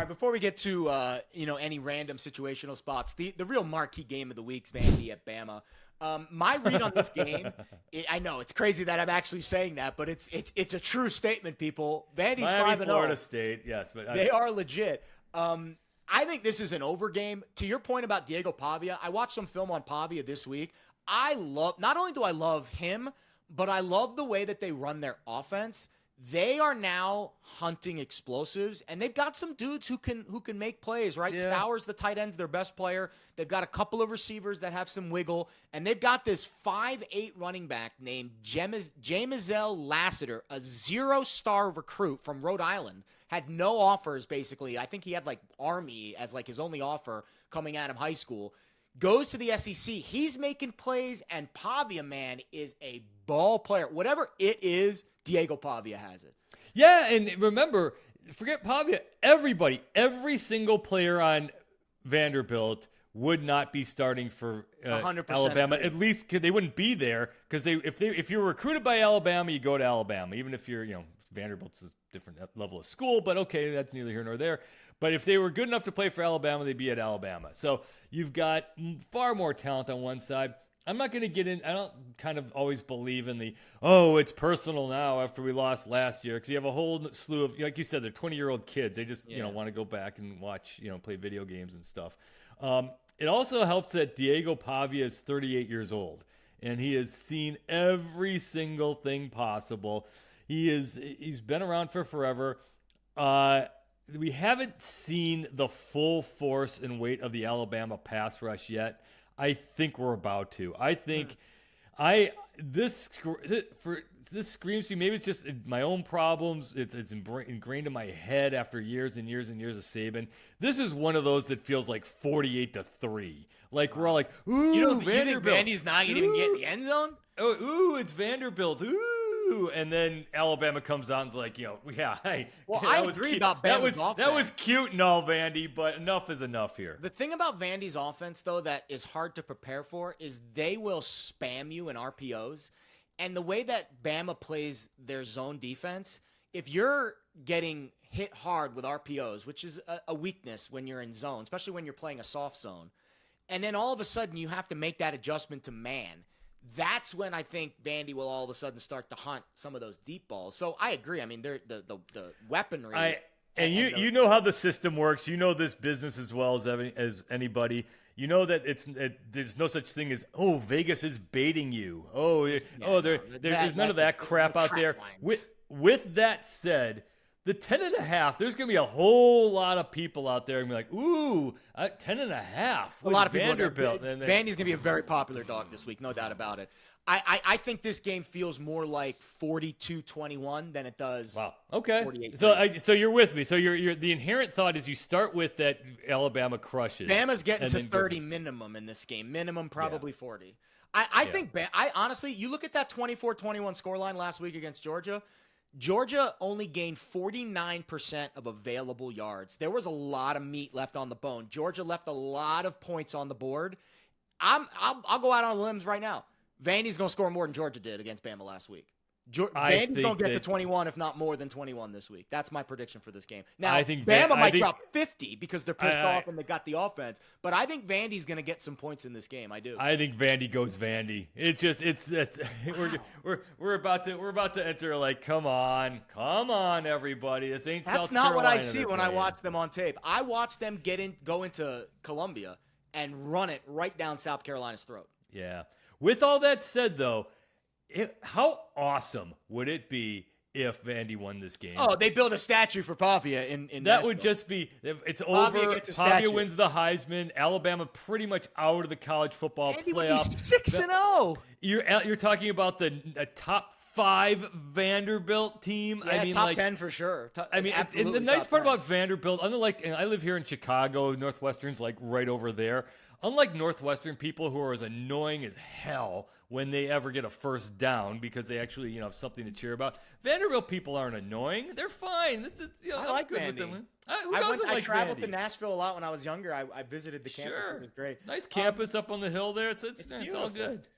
right, before we get to any random situational spots, the real marquee game of the week's Vandy at Bama. My read on this game, I know it's crazy that I'm actually saying that, but it's a true statement, people. Vandy's 5-0. Florida State, yes, but they are legit. I think this is an over game. To your point about Diego Pavia, I watched some film on Pavia this week. Not only do I love him, but I love the way that they run their offense. They are now hunting explosives, and they've got some dudes who can make plays, right? Yeah. Stowers, the tight end's their best player. They've got a couple of receivers that have some wiggle, and they've got this 5'8" running back named Jamizel Lassiter, a 0-star recruit from Rhode Island. Had no offers, basically. I think he had, Army as, his only offer coming out of high school. Goes to the SEC. He's making plays, and Pavia, man, is a ball player. Whatever it is, Diego Pavia has it. Yeah, and remember, forget Pavia. Every single player on Vanderbilt would not be starting for Alabama. Agree. At least they wouldn't be there because if you're recruited by Alabama, you go to Alabama. Even if you're, Vanderbilt's a different level of school, but okay, that's neither here nor there. But if they were good enough to play for Alabama, they'd be at Alabama. So you've got far more talent on one side. I'm not going to get in. I don't kind of always believe in it's personal now after we lost last year because you have a whole slew of, like you said, they're 20-year-old kids. They just, want to go back and watch, play video games and stuff. It also helps that Diego Pavia is 38 years old and he has seen every single thing possible. He's been around for forever. We haven't seen the full force and weight of the Alabama pass rush yet. I think we're about to. I think this screams to me. Maybe it's just my own problems. It's ingrained in my head after years and years and years of Saban. This is one of those that feels like 48-3. We're all like, ooh, Vanderbilt. Vandy's not going to even get in the end zone? Oh, ooh, it's Vanderbilt. Ooh. And then Alabama comes out and is like, I agree about Bama's offense. That was cute and all, Vandy, but enough is enough here. The thing about Vandy's offense, though, that is hard to prepare for is they will spam you in RPOs. And the way that Bama plays their zone defense, if you're getting hit hard with RPOs, which is a weakness when you're in zone, especially when you're playing a soft zone, and then all of a sudden you have to make that adjustment to man, that's when I think Vandy will all of a sudden start to hunt some of those deep balls. So I agree. I mean, they're the weaponry. You know how the system works. You know this business as well as anybody. You know that there's no such thing as Vegas is baiting you. There's none of that crap out there. With that said, the 10.5, there's going to be a whole lot of people out there and be like, ooh, 10.5. A lot of people. Vanderbilt. Vandy's going to be a very popular dog this week, no doubt about it. I think this game feels more like 42-21 than it does. Wow. Okay. 48-3. So you're with me. So you're the inherent thought is you start with that Alabama crushes. Bama's getting to 30 minimum in this game. Minimum probably 40. I think honestly, you look at that 24-21 scoreline last week against Georgia. Georgia only gained 49% of available yards. There was a lot of meat left on the bone. Georgia left a lot of points on the board. I'll go out on limbs right now. Vandy's going to score more than Georgia did against Bama last week. Vandy's going to get to 21, if not more than 21 this week. That's my prediction for this game. Now, Bama might drop 50 because they're pissed off and they got the offense. But I think Vandy's going to get some points in this game. I do. I think Vandy goes Vandy. We're about to enter like, come on, everybody. This ain't South Carolina. That's not what I see when I watch them on tape. I watch them go into Columbia and run it right down South Carolina's throat. Yeah. With all that said, though, how awesome would it be if Vandy won this game? Oh, they build a statue for Pavia in that Nashville. Would just be it's over. Pavia wins the Heisman. Alabama pretty much out of the college football Vandy playoff. Would be 6-0. You're talking about the top 5 Vanderbilt team. Yeah, I mean, top 10 for sure. And the nice part about Vanderbilt, unlike I live here in Chicago, Northwestern's like right over there. Unlike Northwestern people who are as annoying as hell when they ever get a first down because they actually, have something to cheer about, Vanderbilt people aren't annoying. They're fine. This is, I like Vandy. I traveled to Nashville a lot when I was younger. I visited the campus. It was great. Nice campus up on the hill there. It's all good.